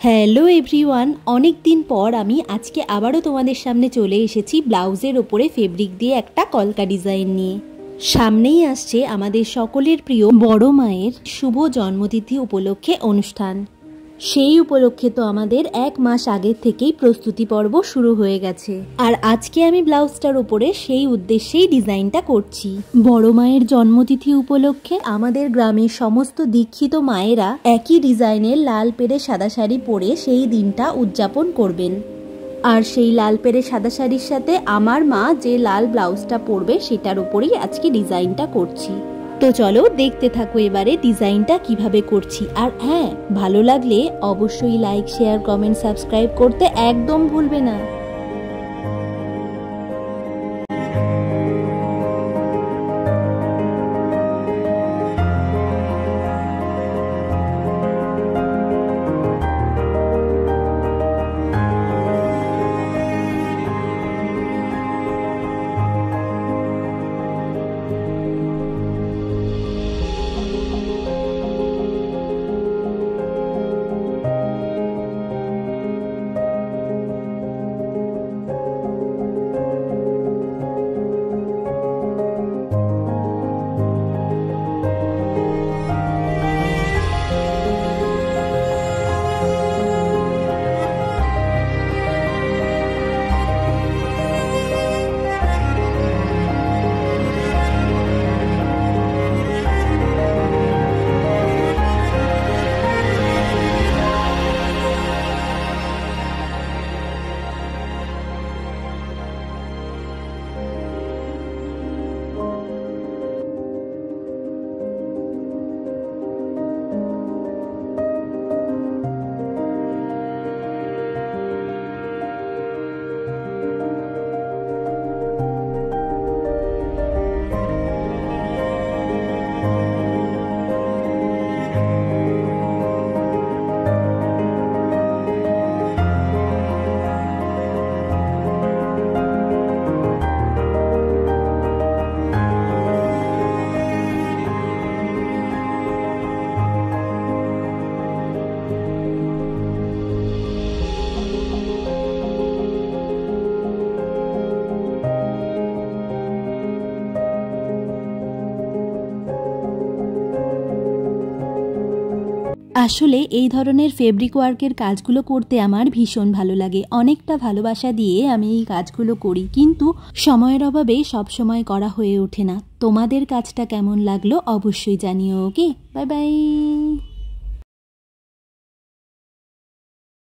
Hello everyone, অনেক দিন পর আমি আজকে আবারও তোমাদের সামনে চলে এসেছি ব্লাউজের ওপরে ফেব্রিক দিয়ে একটা কলকা ডিজাইন নিয়ে। সামনেই আসছে আমাদের সকলের প্রিয় বড় মায়ের শুভ জন্মতিথি উপলক্ষে অনুষ্ঠান। সেই উপলক্ষে তো আমাদের 1 মাস আগের থেকেই প্রস্তুতি পর্ব শুরু হয়ে গেছে, আর আজকে আমি ব্লাউজটার উপরে সেই উদ্দেশ্যেই ডিজাইনটা করছি। বড় মায়ের জন্মতিথি উপলক্ষে আমাদের গ্রামের সমস্ত দীক্ষিত মায়েরা একই ডিজাইনের লাল পেড়ে সাদা শাড়ি পরে সেই দিনটা উদযাপন করবেন। আর সেই লাল পেড়ে সাদা শাড়ির সাথে আমার মা যে লাল ব্লাউজটা পরবে সেটার উপরেই আজকে ডিজাইনটা করছি। তো চলো দেখতে থাকো এবারে ডিজাইনটা কিভাবে করছি। আর হ্যাঁ, ভালো লাগলে অবশ্যই লাইক, শেয়ার, কমেন্ট, সাবস্ক্রাইব করতে একদম ভুলবে না। আসলে এই ধরনের ফেব্রিক ওয়ার্কের কাজগুলো করতে আমার ভীষণ ভালো লাগে। অনেকটা ভালোবাসা দিয়ে আমি এই কাজগুলো করি, কিন্তু সময়ের অভাবে সব সময় করা হয়ে ওঠে না। তোমাদের কাজটা কেমন লাগলো অবশ্যই জানিও। ওকে, বাই বাই।